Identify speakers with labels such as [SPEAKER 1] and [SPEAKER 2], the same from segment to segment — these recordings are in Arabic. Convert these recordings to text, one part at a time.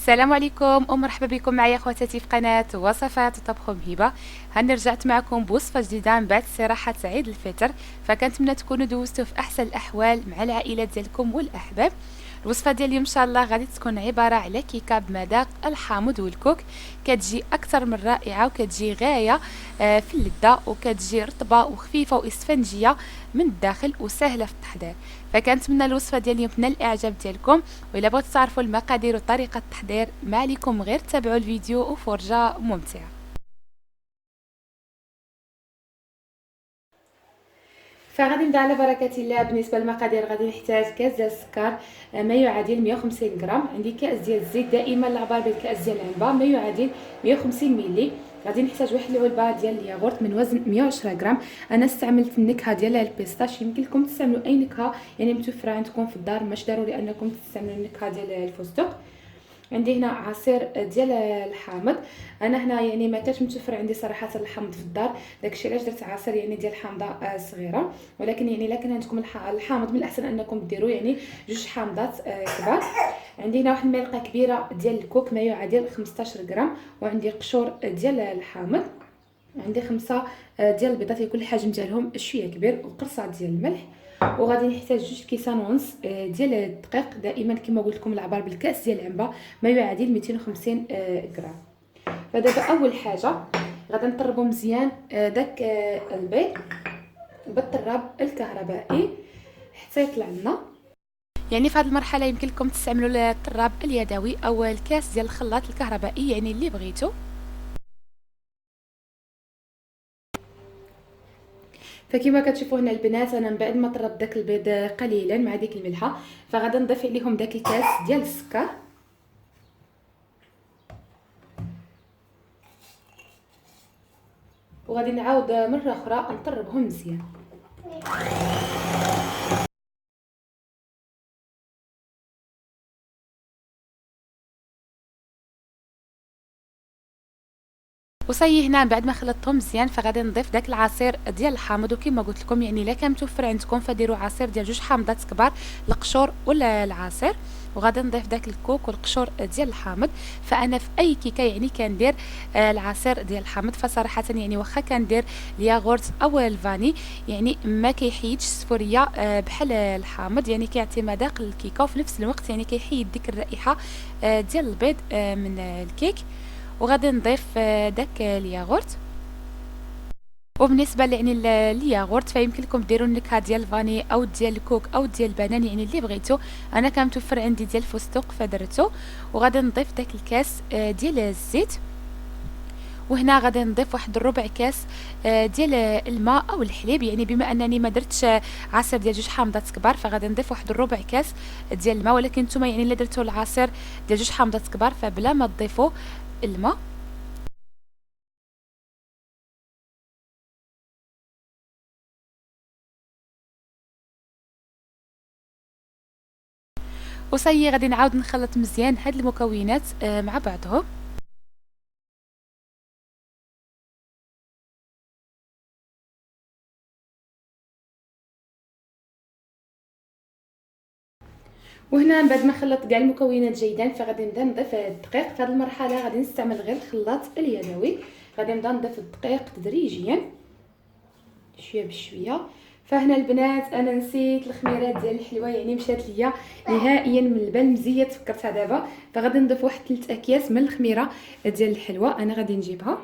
[SPEAKER 1] السلام عليكم ومرحبا بكم معايا خواتاتي في قناة وصفات طبخ هبة. هاني رجعت معكم بوصفة جديدة من بعد استراحة عيد الفطر، فكنتمنى تكونوا دوزتوا في احسن الاحوال مع العائلات ديالكم والاحباب. الوصفه ديال اليوم ان شاء الله غادي تكون عباره على كيكه بمذاق الحامض والكوك. كتجي اكثر من رائعه وكتجي غايه في اللذه، وكتجي رطبه وخفيفه واسفنجيه من الداخل وسهله في التحضير. فكنتمنى الوصفه ديال اليوم تنال الاعجاب ديالكم، والا بغيتوا تعرفوا المقادير وطريقه التحضير ما عليكم غير تتابعوا الفيديو وفرجه ممتعه. فغادي نبدا على بركه الله. بالنسبه للمقادير غادي نحتاج كاس ديال السكر ما يعادل 150 غرام، عندي كاس ديال الزيت دائما العبار بالكاس ديال العنبه ما يعادل 150 ملي، غادي نحتاج واحد العلبه ديال الياغورت من وزن 110 غرام. انا استعملت النكهه ديال البيستاش، يمكن لكم تستعملوا اي نكهه يعني متوفره عندكم في الدار، مش ضروري انكم تستعملوا النكهه ديال الفستق. عندي هنا عصير ديال الحامض، انا هنا يعني ما كانش متوفر عندي صراحه الحامض في الدار، داكشي علاش درت عصير يعني ديال حامضه صغيره، ولكن يعني الا كان عندكم الحامض من الاحسن انكم ديروا يعني جوج حامضات كبار. عندي هنا واحد المعلقه كبيره ديال الكوك ما يعادل 15 غرام، وعندي قشور ديال الحامض، عندي 5 ديال البيضات يكون الحجم ديالهم شويه كبير، وقرصه ديال الملح، وغادي نحتاج 2 كيسان ونص ديال الدقيق دائما كما قلت لكم العبار بالكاس ديال العنبه ما يعادل 250 غرام. فدابا اول حاجه غادي نطربوا مزيان داك البيض بالطراب الكهربائي حتى يطلع لنا. يعني في هذه المرحله يمكن لكم تستعملوا الطراب اليدوي او الكاس ديال الخلاط الكهربائي يعني اللي بغيتو. فكما كتشوفوا هنا البنات، انا من بعد ما طربت داك البيض قليلا مع ديك الملحه، فغادي نضيف عليهم داك الكاس ديال السكر، وغادي نعاود مره اخرى نطربهم مزيان. وصاي هنا بعد ما خلطتهم مزيان فغادي نضيف داك العصير ديال الحامض، وكما قلت لكم يعني الا كان متوفر عندكم فديروا عصير ديال 2 حامضات كبار، القشور ولا العصير، وغادي نضيف داك الكوك والقشور ديال الحامض. فانا في اي كيكه يعني كندير العصير ديال الحامض، فصراحه يعني واخا كندير الياغورت او الفاني يعني ما كيحيدش السفوريه بحال الحامض، يعني كيعطي مذاق للكيكه وفي نفس الوقت يعني كيحيد ديك الرائحه ديال البيض من الكيك. وغادي نضيف داك الياغورت. وبالنسبه يعني الياغورت فيمكن لكم ديروا النكهه ديال الفاني او ديال الكوك او ديال البنان يعني اللي بغيتو، انا كان متوفر عندي ديال الفستق فدرتو. وغادي نضيف داك الكاس ديال الزيت، وهنا غادي نضيف واحد الربع كاس ديال الماء او الحليب، يعني بما انني ما درتش عصير ديال 2 حامضات كبار فغادي نضيف واحد الربع كاس ديال الماء، ولكن نتوما يعني الا درتو العصير ديال 2 حامضات كبار فبلا ما تضيفوا الماء. وصاي غادي نعاود نخلط مزيان هاد المكونات مع بعضهم. وهنا بعد ما خلطت كاع المكونات جيدا فغادي نبدا نضيف الدقيق. في هذه المرحله غادي نستعمل غير الخلاط اليدوي، غادي نبدا نضيف الدقيق تدريجيا شويه بشويه. فهنا البنات انا نسيت الخميرات ديال الحلوه، يعني مشات ليا نهائيا من البال، مزيه تفكرتها دابا. فغادي نضيف واحد 3 اكياس من الخميره ديال الحلوه، انا غادي نجيبها.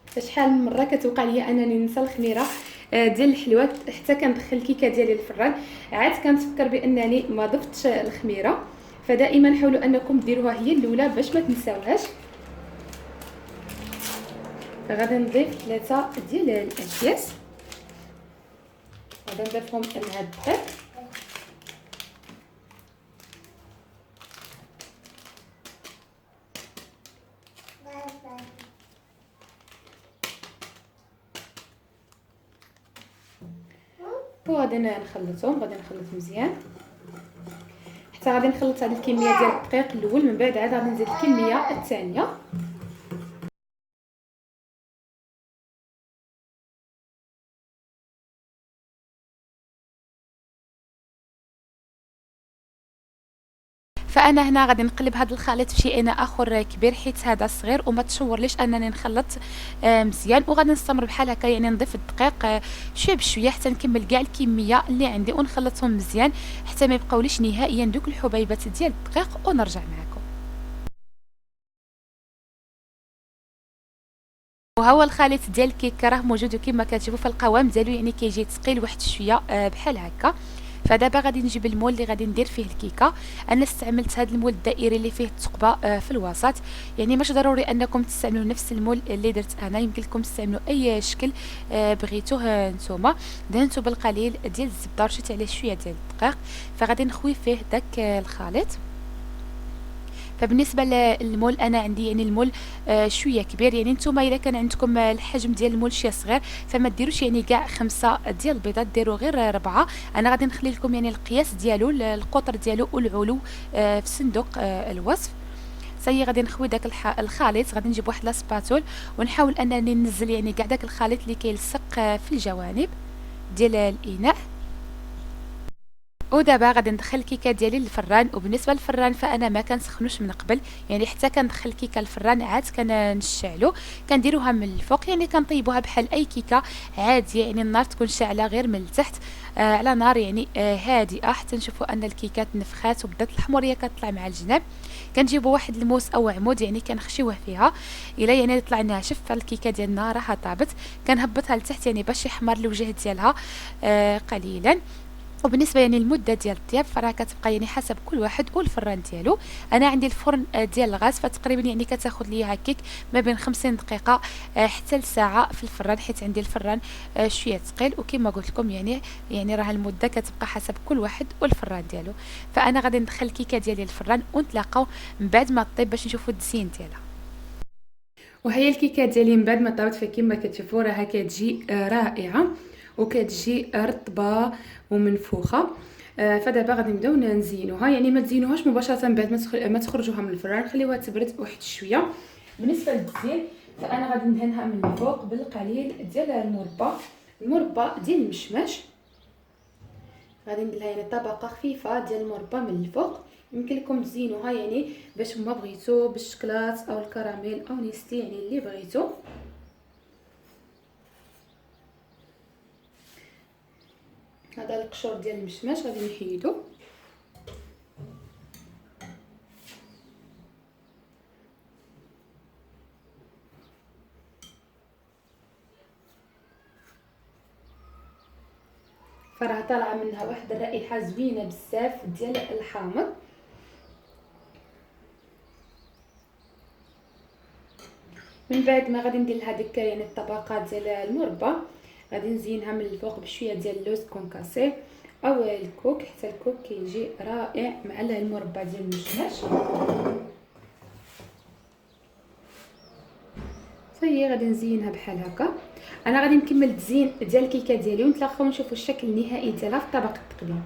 [SPEAKER 1] فشحال من مره كتوقع ليا انني ننسى الخميره ديال الحلوى حتى كندخل الكيكه ديالي للفران، عاد كنتفكر بانني ما ضفتش الخميره. فدائما حاولوا انكم ديروها هي الاولى باش ما تنساوهاش. فغادي نضيف 3 ديال الاكياس، غادي نضيفهم مع الدقيق. وغادي نخلطهم، غادي نخلط مزيان حتى غادي نخلط هذه الكميه ديال الدقيق الاول، من بعد عاد غادي نزيد الكميه الثانيه. فانا هنا غادي نقلب هذا الخليط في شي اناء اخر كبير حيت هذا صغير وما تشورليش انني نخلط مزيان. وغادي نستمر بحال هكا، يعني نضيف الدقيق شويه بشويه حتى نكمل كاع الكميه اللي عندي ونخلطهم مزيان حتى ما يبقاوليش نهائيا دوك الحبيبات ديال الدقيق، ونرجع معكم. وها هو الخليط ديال الكيك راه موجود، وكما كتشوفوا فالقوام ديالو يعني كيجي ثقيل واحد شويه بحال هكا. فدابا غادي نجيب المول اللي غادي ندير فيه الكيكه. انا استعملت هذا المول الدائري اللي فيه الثقبه في الوسط، يعني مش ضروري انكم تستعملوا نفس المول اللي درت انا، يمكن لكم تستعملوا اي شكل بغيتوه نتوما. دهنته بالقليل ديال الزبده، رشيت عليه شويه ديال الدقيق، فغادي نخوي فيه داك الخليط. فبالنسبه للمول انا عندي يعني المول شويه كبير، يعني نتوما الا كان عندكم الحجم ديال المول شويه صغير فما ديروش يعني كاع 5 ديال البيضات، ديروا غير 4. انا غادي نخلي لكم يعني القياس ديالو، القطر ديالو والعلو في صندوق الوصف. صاي غادي نخوي داك الخليط. غادي نجيب واحد لاسباتول ونحاول انني ننزل يعني كاع داك الخليط اللي كيلصق في الجوانب ديال الاناء. ودابا غادي ندخل الكيكه ديالي للفران. وبالنسبه للفران فانا ما كنسخنوش من قبل، يعني حتى كندخل الكيكه للفران عاد كنشعلو، كنديروها من الفوق، يعني كنطيبوها بحال اي كيكه عاديه، يعني النار تكون شاعله غير من التحت على نار يعني هادئه حتى نشوفوا ان الكيكه تنفخات وبدات الحموريه كتطلع مع الجناب. كنجيبوا واحد الموس او عمود يعني كنخشيوه فيها الا يعني طلع ناشف، فالكيكه ديالنا راها طابت. كنهبطها لتحت يعني باش يحمر الوجه ديالها قليلا. وبالنسبه يعني المده ديال الطياب فراه كتبقى يعني حسب كل واحد والفران ديالو. انا عندي الفرن ديال الغاز، فتقريبا يعني كتاخذ لي هكاك ما بين 50 دقيقه حتى لساعه في الفران، حيت عندي الفران شويه ثقيل. وكما قلت لكم يعني راه المده كتبقى حسب كل واحد والفران ديالو. فانا غادي ندخل الكيكه ديالي للفران ونتلاقاو من بعد ما طيب باش نشوفوا التزيين ديالها. وهي الكيكه ديالي من بعد ما طابت فكما كتشوفوا راها كتجي رائعه وكتجي رطبه ومنفوخه. فدابا غادي نبداو نزينوها، يعني ما تزينوهاش مباشره بعد ما تخرجوها من الفران، خليوها تبرد واحد شويه. بالنسبه للتزيين فانا غادي ندهنها من الفوق بالقليل ديال المربى ديال المشماش. غادي ندير لها يعني طبقه خفيفه ديال المربى من الفوق. يمكن لكم تزينوها يعني باش ما بغيتو بالشكلاط او الكراميل او نيستي، يعني اللي بغيتو. هذا القشور ديال المشماش غادي نحيدو. فراه طالعه منها واحد الرائحه زوينه بزاف ديال الحامض. من بعد ما غادي ندير لها ديك يعني الطبقات ديال المربى، غادي نزينها من الفوق بشويه ديال اللوز كونكاسي او الكوك، حتى الكوك كيجي رائع مع المربى ديال المشماش. صافي غادي نزينها بحال هكا. انا غادي نكمل التزيين ديال الكيكه ديالي ونتلاقاو نشوفوا الشكل النهائي ديالها في طبق التقديم.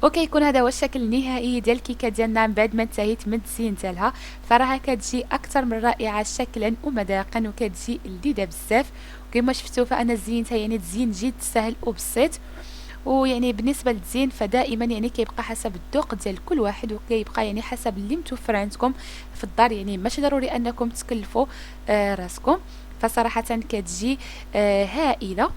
[SPEAKER 1] وكيكون هذا هو الشكل النهائي ديال الكيكه ديالنا من بعد ما انتهيت من التزيين ديالها. فراها كتجي اكثر من رائعه شكلا ومذاقا وكتجي لذيذه بزاف. وكما شفتوا فانا زينتها يعني تزيين جد سهل وبسيط. ويعني بالنسبه للتزيين فدائما يعني كيبقى حسب الذوق ديال كل واحد، وكيبقى يعني حسب اللي متوفر عندكم في الدار، يعني ماشي ضروري انكم تكلفوا راسكم. فصراحه كتجي هائله.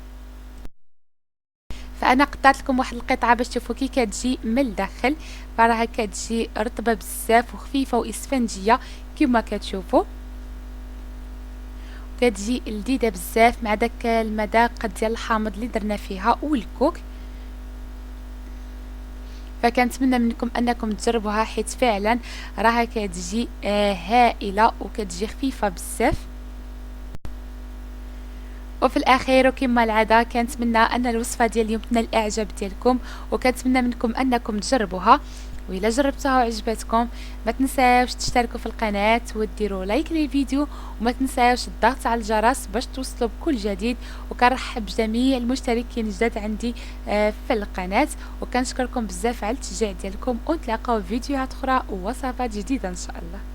[SPEAKER 1] فانا قطعت لكم واحد القطعه باش تشوفوا كي كتجي من الداخل. فراها كتجي رطبه بزاف وخفيفه واسفنجيه كما كتشوفوا، كتجي لذيذه بزاف مع داك المذاق ديال الحامض اللي درنا فيها والكوك. فكنتمنى منكم انكم تجربوها حيت فعلا راها كتجي هائله وكتجي خفيفه بزاف. وفي الاخير وكما العاده كنتمنى ان الوصفه ديال اليوم تنال الاعجاب ديالكم، وكنتمنى منكم انكم تجربوها. وإلا جربتوها وعجبتكم ما تنساوش تشتركوا في القناه وديروا لايك للفيديو، وما تنساوش الضغط على الجرس باش توصلوا بكل جديد. وكنرحب بجميع المشتركين الجداد عندي في القناه، وكنشكركم بزاف على التشجيع ديالكم. ونتلاقاو في فيديوهات اخرى ووصفات جديده ان شاء الله.